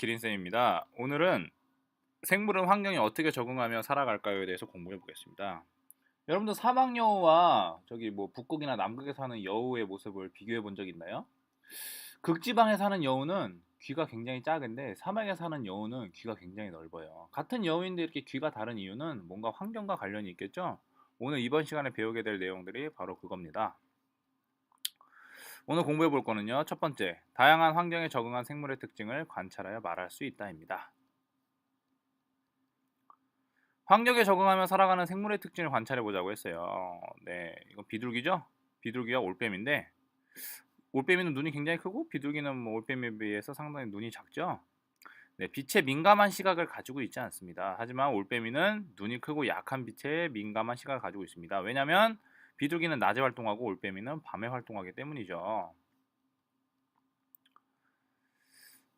기린쌤입니다. 오늘은 생물은 환경에 어떻게 적응하며 살아갈까요에 대해서 공부해 보겠습니다. 여러분들 사막여우와 저기 뭐 북극이나 남극에 사는 여우의 모습을 비교해 본 적 있나요? 극지방에 사는 여우는 귀가 굉장히 작은데 사막에 사는 여우는 귀가 굉장히 넓어요. 같은 여우인데 이렇게 귀가 다른 이유는 뭔가 환경과 관련이 있겠죠? 오늘 이번 시간에 배우게 될 내용들이 바로 그겁니다. 오늘 공부해 볼 거는요. 첫 번째, 다양한 환경에 적응한 생물의 특징을 관찰하여 말할 수 있다입니다. 환경에 적응하며 살아가는 생물의 특징을 관찰해 보자고 했어요. 네, 이건 비둘기죠? 비둘기가 올빼미인데 올빼미는 눈이 굉장히 크고 비둘기는 뭐 올빼미에 비해서 상당히 눈이 작죠? 네, 빛에 민감한 시각을 가지고 있지 않습니다. 하지만 올빼미는 눈이 크고 약한 빛에 민감한 시각을 가지고 있습니다. 왜냐하면 비둘기는 낮에 활동하고 올빼미는 밤에 활동하기 때문이죠.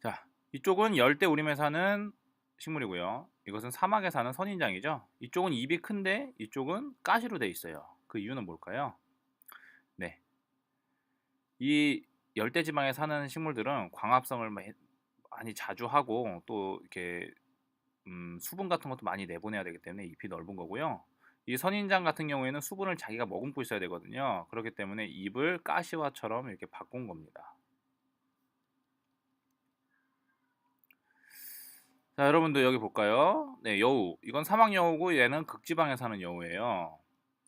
자, 이쪽은 열대 우림에 사는 식물이고요. 이것은 사막에 사는 선인장이죠. 이쪽은 입이 큰데 이쪽은 가시로 돼 있어요. 그 이유는 뭘까요? 네, 이 열대지방에 사는 식물들은 광합성을 많이 자주 하고 또 이렇게 수분 같은 것도 많이 내보내야 되기 때문에 잎이 넓은 거고요. 이 선인장 같은 경우에는 수분을 자기가 머금고 있어야 되거든요. 그렇기 때문에 잎을 가시화처럼 이렇게 바꾼 겁니다. 자, 여러분도 여기 볼까요? 네, 여우. 이건 사막여우고 얘는 극지방에 사는 여우예요.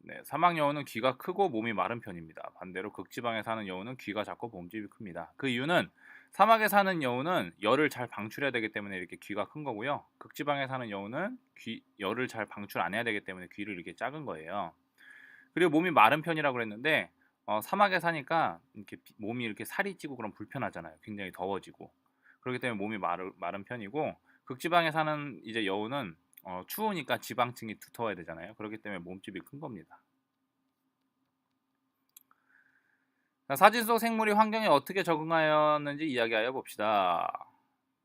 네, 사막여우는 귀가 크고 몸이 마른 편입니다. 반대로 극지방에 사는 여우는 귀가 작고 몸집이 큽니다. 그 이유는 사막에 사는 여우는 열을 잘 방출해야 되기 때문에 이렇게 귀가 큰 거고요. 극지방에 사는 여우는 열을 잘 방출 안 해야 되기 때문에 귀를 이렇게 작은 거예요. 그리고 몸이 마른 편이라고 그랬는데 사막에 사니까 이렇게 몸이 이렇게 살이 찌고 그럼 불편하잖아요. 굉장히 더워지고. 그렇기 때문에 몸이 마른 편이고 극지방에 사는 이제 여우는 추우니까 지방층이 두터워야 되잖아요. 그렇기 때문에 몸집이 큰 겁니다. 자, 사진 속 생물이 환경에 어떻게 적응하였는지 이야기하여 봅시다.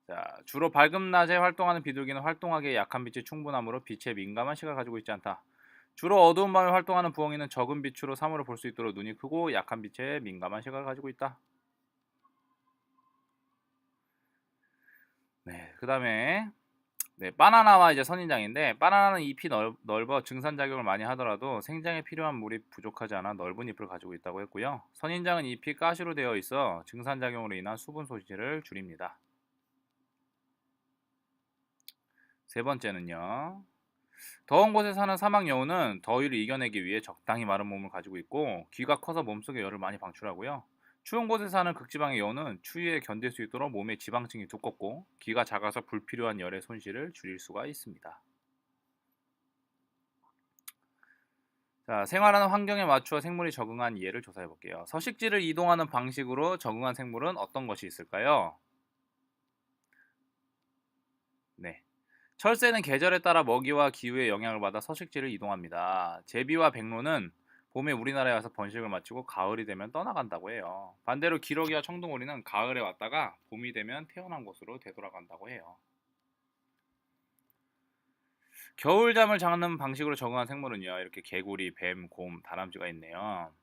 자, 주로 밝은 낮에 활동하는 비둘기는 활동하기에 약한 빛이 충분하므로 빛에 민감한 시각을 가지고 있지 않다. 주로 어두운 밤에 활동하는 부엉이는 적은 빛으로 사물을 볼 수 있도록 눈이 크고 약한 빛에 민감한 시각을 가지고 있다. 네, 그 다음에 네, 바나나와 이제 선인장인데 바나나는 잎이 넓어 증산작용을 많이 하더라도 생장에 필요한 물이 부족하지 않아 넓은 잎을 가지고 있다고 했고요. 선인장은 잎이 가시로 되어 있어 증산작용으로 인한 수분 소실을 줄입니다. 세 번째는요. 더운 곳에 사는 사막 여우는 더위를 이겨내기 위해 적당히 마른 몸을 가지고 있고 귀가 커서 몸속에 열을 많이 방출하고요. 추운 곳에 사는 극지방의 여우는 추위에 견딜 수 있도록 몸의 지방층이 두껍고 귀가 작아서 불필요한 열의 손실을 줄일 수가 있습니다. 자, 생활하는 환경에 맞추어 생물이 적응한 예를 조사해 볼게요. 서식지를 이동하는 방식으로 적응한 생물은 어떤 것이 있을까요? 네. 철새는 계절에 따라 먹이와 기후의 영향을 받아 서식지를 이동합니다. 제비와 백로는 봄에 우리나라에 와서 번식을 마치고 가을이 되면 떠나간다고 해요. 반대로 기러기와 청둥오리는 가을에 왔다가 봄이 되면 태어난 곳으로 되돌아간다고 해요. 겨울잠을 자는 방식으로 적응한 생물은요. 이렇게 개구리, 뱀, 곰, 다람쥐가 있네요.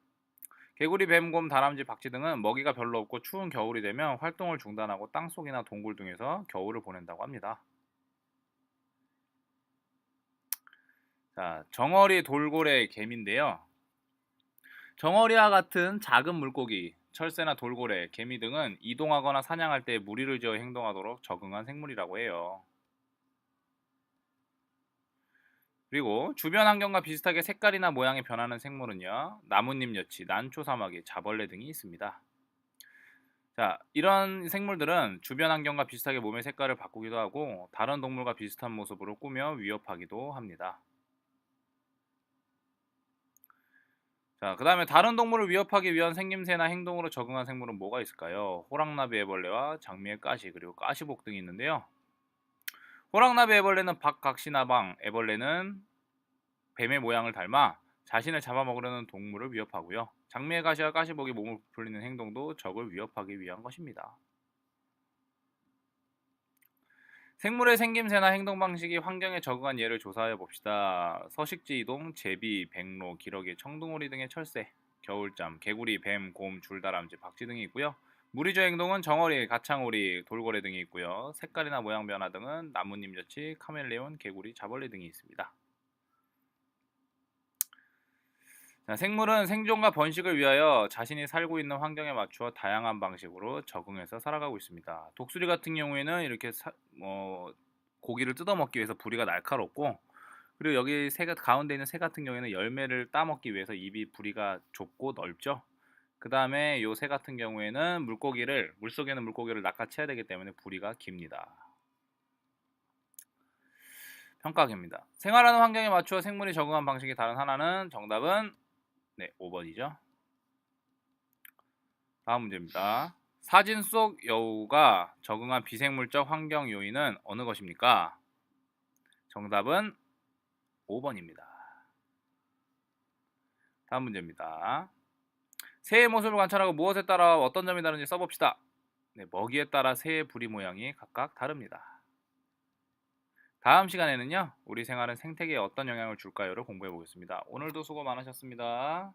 개구리, 뱀, 곰, 다람쥐, 박쥐 등은 먹이가 별로 없고 추운 겨울이 되면 활동을 중단하고 땅속이나 동굴 등에서 겨울을 보낸다고 합니다. 자, 정어리, 돌고래, 개미인데요. 정어리와 같은 작은 물고기, 철새나 돌고래, 개미 등은 이동하거나 사냥할 때 무리를 지어 행동하도록 적응한 생물이라고 해요. 그리고 주변 환경과 비슷하게 색깔이나 모양이 변하는 생물은요. 나뭇잎 여치, 난초사마귀, 자벌레 등이 있습니다. 자, 이런 생물들은 주변 환경과 비슷하게 몸의 색깔을 바꾸기도 하고 다른 동물과 비슷한 모습으로 꾸며 위협하기도 합니다. 자, 그 다음에 다른 동물을 위협하기 위한 생김새나 행동으로 적응한 생물은 뭐가 있을까요? 호랑나비 애벌레와 장미의 가시 그리고 가시복 등이 있는데요. 호랑나비 애벌레는 박각시나방 애벌레는 뱀의 모양을 닮아 자신을 잡아먹으려는 동물을 위협하고요. 장미의 가시와 가시복이 몸을 부풀리는 행동도 적을 위협하기 위한 것입니다. 생물의 생김새나 행동 방식이 환경에 적응한 예를 조사해 봅시다. 서식지 이동, 제비, 백로, 기러기, 청둥오리 등의 철새, 겨울잠, 개구리, 뱀, 곰, 줄다람쥐, 박쥐 등이 있고요. 무리조 행동은 정어리, 가창오리, 돌고래 등이 있고요. 색깔이나 모양 변화 등은 나뭇잎여치, 카멜레온, 개구리, 자벌레 등이 있습니다. 자, 생물은 생존과 번식을 위하여 자신이 살고 있는 환경에 맞추어 다양한 방식으로 적응해서 살아가고 있습니다. 독수리 같은 경우에는 이렇게 고기를 뜯어먹기 위해서 부리가 날카롭고, 그리고 여기 가운데 있는 새 같은 경우에는 열매를 따먹기 위해서 입이 부리가 좁고 넓죠. 그 다음에 요 새 같은 경우에는 물속에 있는 물고기를 낚아채야 되기 때문에 부리가 깁니다. 평가입니다. 생활하는 환경에 맞추어 생물이 적응한 방식이 다른 하나는 정답은 5번이죠. 다음 문제입니다. 사진 속 여우가 적응한 비생물적 환경 요인은 어느 것입니까? 정답은 5번입니다. 다음 문제입니다. 새의 모습을 관찰하고 무엇에 따라 어떤 점이 다른지 써봅시다. 먹이에 따라 새의 부리 모양이 각각 다릅니다. 다음 시간에는요, 우리 생활은 생태계에 어떤 영향을 줄까요를 공부해 보겠습니다. 오늘도 수고 많으셨습니다.